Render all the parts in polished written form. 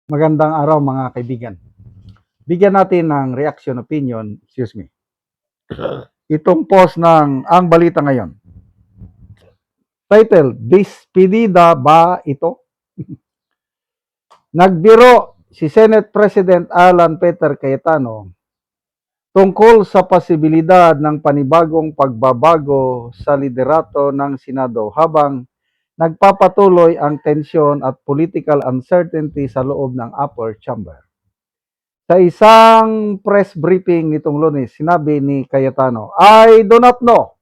Magandang araw mga kaibigan. Bigyan natin ng reaction opinion, excuse me. Itong post ng Ang Balita Ngayon. Title, Despedida ba ito? Nagbiro si Senate President Alan Peter Cayetano tungkol sa posibilidad ng panibagong pagbabago sa liderato ng Senado habang nagpapatuloy ang tensyon at political uncertainty sa loob ng upper chamber. Sa isang press briefing nitong Lunes, sinabi ni Cayetano, I do not know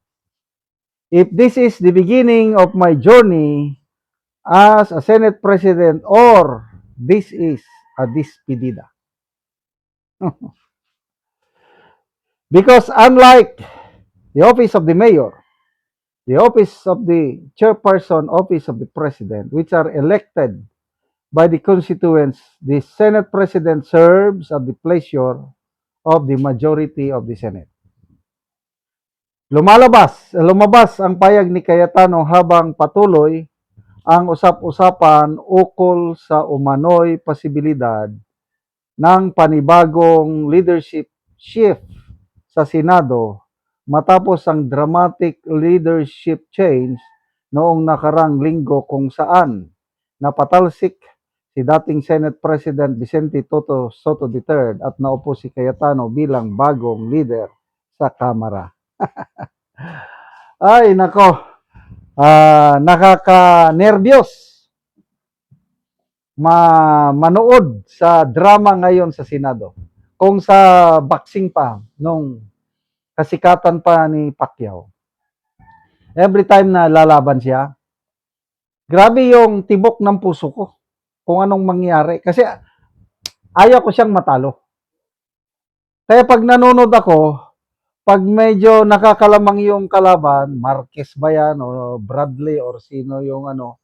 if this is the beginning of my journey as a Senate President or this is a despedida. Because unlike the office of the mayor, the office of the chairperson, office of the president, which are elected by the constituents, the Senate President serves at the pleasure of the majority of the Senate. Lumabas ang payag ni Cayetano habang patuloy ang usap-usapan ukol sa umano'y posibilidad ng panibagong leadership shift sa Senado matapos ang dramatic leadership change noong nakarang linggo kung saan napatalsik si dating Senate President Vicente Soto III at naupo si Cayetano bilang bagong leader sa Kamara. Ay, nako. Nakaka-nervyos manood sa drama ngayon sa Senado. Kung sa boxing pa, nung kasikatan pa ni Pacquiao, every time na lalaban siya, grabe yung tibok ng puso ko kung anong mangyari. Kasi ayaw ko siyang matalo. Kaya pag nanonood ako, pag medyo nakakalamang yung kalaban, Marquez ba yan o Bradley or sino yung ano,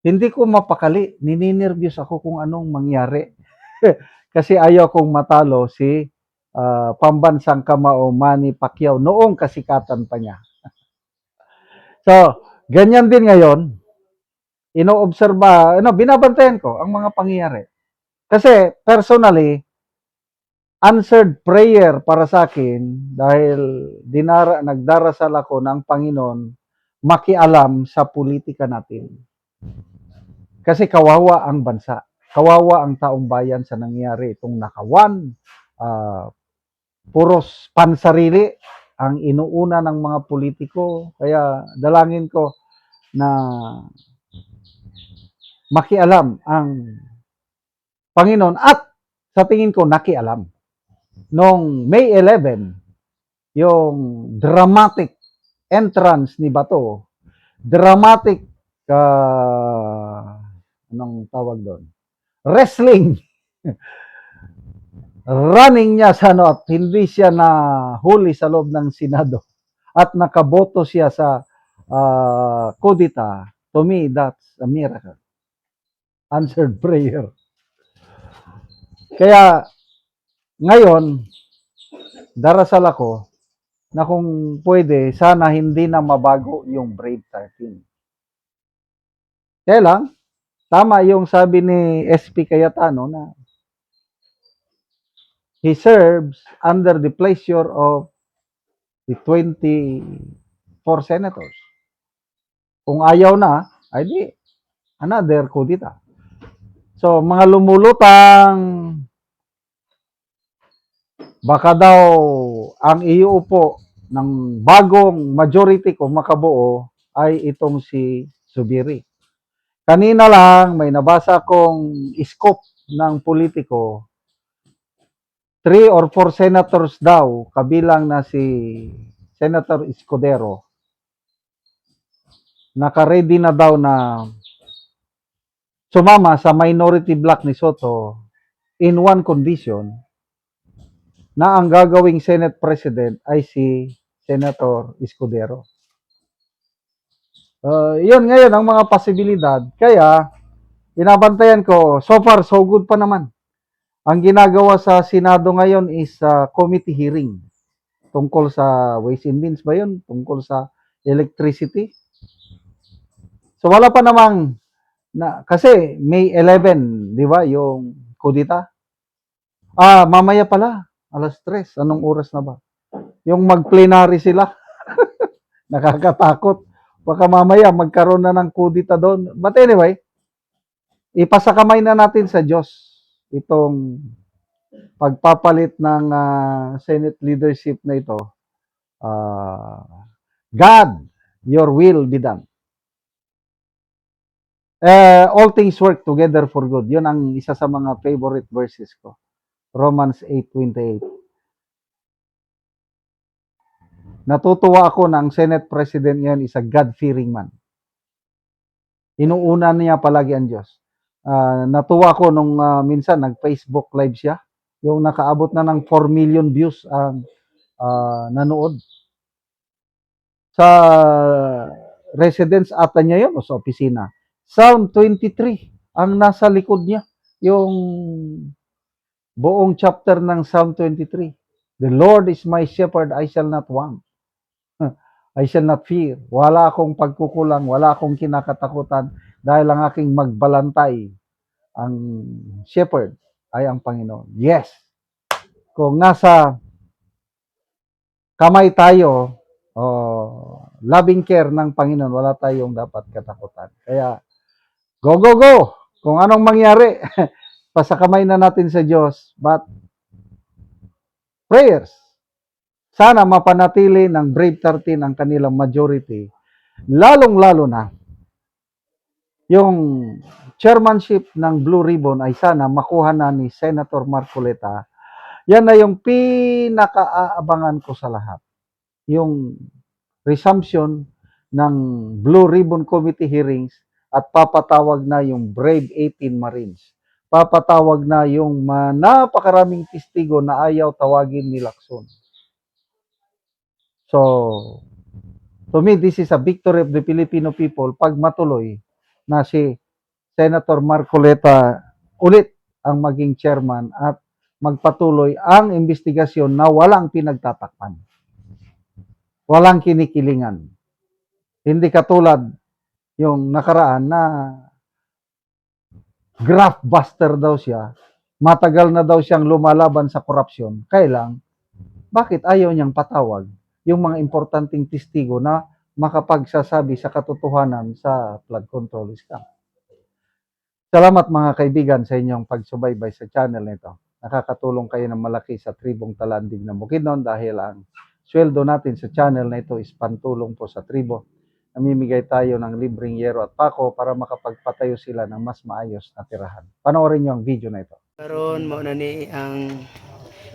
hindi ko mapakali. Nininervyos ako kung anong mangyari. Kasi ayaw kong matalo si pambansang kamao Manny Pacquiao noong kasikatan pa niya. So, ganyan din ngayon. Binabantayan ko ang mga pangyayari. Kasi personally, answered prayer para sa akin dahil nagdarasal ako ng Panginoon makialam sa politika natin. Kasi kawawa ang bansa. Kawawa ang taong bayan sa nangyari itong nakawan. Puros pansarili ang inuuna ng mga politiko. Kaya dalangin ko na makialam ang Panginoon at sa tingin ko nakialam. Noong May 11, yung dramatic entrance ni Bato, dramatic anong tawag doon? Wrestling. Running niya sa at hindi siya na huli sa loob ng Senado at nakaboto siya sa kudita. To me, that's a miracle. Answered prayer. Kaya ngayon, darasal ako na kung pwede, sana hindi na mabago yung Brave 13. Kaya lang, tama yung sabi ni SP Cayetano na he serves under the pleasure of the 24 senators. Kung ayaw na, ay di, another kudita. So, mga lumulutang, baka daw ang iuupo ng bagong majority kung makabuo ay itong si Zubiri. Kanina lang may nabasa kong scoop ng politiko, 3 or 4 senators daw, kabilang na si Senator Escudero, naka-ready na daw na sumama sa minority bloc ni Soto in one condition, na ang gagawing Senate President ay si Senator Escudero. Yun ngayon ang mga posibilidad. Kaya, binabantayan ko, so far, so good pa naman. Ang ginagawa sa Senado ngayon is committee hearing. Tungkol sa Ways and Means ba yun? Tungkol sa electricity. So wala pa namang Kasi May 11, di ba, yung kudita? Mamaya pala, alas 3. Anong oras na ba? Yung mag-plenary sila. Nakakatakot. Baka mamaya magkaroon na ng kudita doon. But anyway, ipasakamay na natin sa Diyos itong pagpapalit ng Senate leadership na ito. God, your will be done. All things work together for good. Yun ang isa sa mga favorite verses ko. Romans 8:28. Natutuwa ako na ang Senate President ngayon is a God-fearing man. Inuuna niya palagi ang Diyos. Natuwa ako nung minsan nag-Facebook live siya. Yung nakaabot na ng 4 million views ang nanood. Sa residence ata niya yun o sa opisina. Psalm 23 ang nasa likod niya. Yung buong chapter ng Psalm 23. The Lord is my shepherd, I shall not want. I shall not fear. Wala akong pagkukulang, wala akong kinakatakutan dahil ang aking magbalantay, ang shepherd, ay ang Panginoon. Yes. Kung nasa kamay tayo, loving care ng Panginoon, wala tayong dapat katakutan. Kaya, go, go, go! Kung anong mangyari, pasakamay na natin sa Diyos. But, prayers. Sana mapanatili ng Brave 13 ang kanilang majority. Lalong-lalo na, yung chairmanship ng Blue Ribbon ay sana makuha na ni Senator Marcoleta. Yan na yung pinakaabangan ko sa lahat. Yung resumption ng Blue Ribbon Committee hearings at papatawag na yung Brave 18 Marines. Papatawag na yung napakaraming testigo na ayaw tawagin ni Lacson. So, to me, this is a victory of the Filipino people pag matuloy na si Senator Marcoleta ulit ang maging chairman at magpatuloy ang investigasyon na walang pinagtatakpan. Walang kinikilingan. Hindi katulad yung nakaraan na graft buster daw siya, matagal na daw siyang lumalaban sa korupsyon. Kailang, bakit ayaw niyang patawag yung mga importanteng testigo na makapagsasabi sa katotohanan sa flood control scam? Salamat mga kaibigan sa inyong pagsubaybay sa channel nito. Nakakatulong kayo ng malaki sa tribong Talandig ng Bukidnon dahil ang sweldo natin sa channel na ito is pantulong po sa tribo. Namimigay tayo ng libreng yero at pako para makapagpatayo sila ng mas maayos na tirahan. Panoorin niyo ang video na ito. Karon mo na ni ang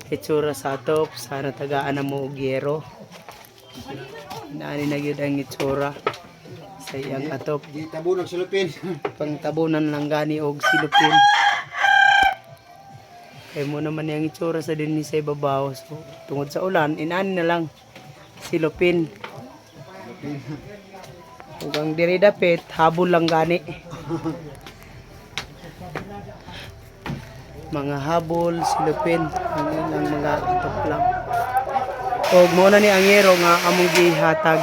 itsura sa atop, sana tagaan na mo og yero. Naani na gyud ang itsura sa iyang atop. Di tabunan silupin. Pangtabunan lang gani og silupin. Kay mo naman yung itsura sa dinhi sa ibabaw. So, tungod sa ulan, inani na lang silupin. Ug ang diri dapit, habol lang gani. Mga habol, silupin, ang ilang mga atop lang. O mo na ni ang yero nga among gihatag.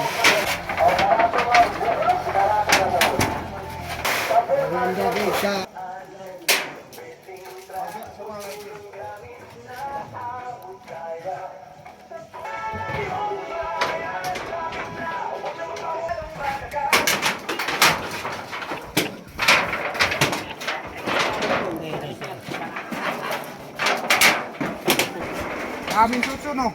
Aming suso no.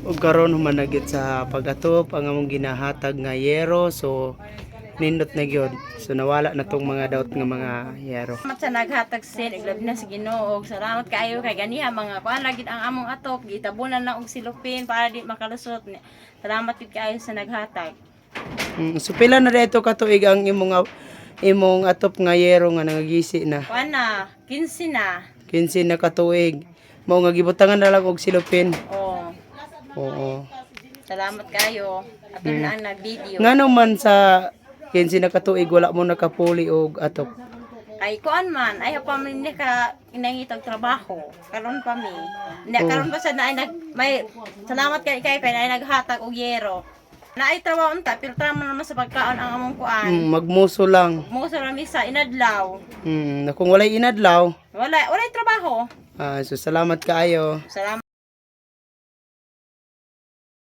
Ug karon humanagit sa pagatop ang among ginahatag nga yero, so nindot na gyud. So nawala na tong mga doubt nga mga yero. Salamat sa naghatag sin, iglabi na sa Ginoo. Salamat kaayo kay ganiha mga kuan lagi ang among atop, gitabunan lang og silupin para di makalusot. Salamat gid kaayo sa naghatag. So pila na dito ka tuig ang imong atop nga yero nga nangagisi na. Kuan na, 15 na. 15 na ka tuig. Mao nga gibutangan na lang og silupin. Oh. Oo. Salamat kayo. Apil na ang nag-video. Nga naman sa 15 na katuig wala mo nakapuli og atok. Ay, kuan man. Ay, pa man ni ka inangitag trabaho. Karon pa mi. Hindi, karon pa sa na ay may salamat kay na ay naghatag og yero. Na ay trabaho unta, pero tama naman sa pagkaon ang among kuan. Magmuso lang. Mo sa rami sa inadlaw. Na kung walay inadlaw, Wala trabaho. so salamat kaayo. Salamat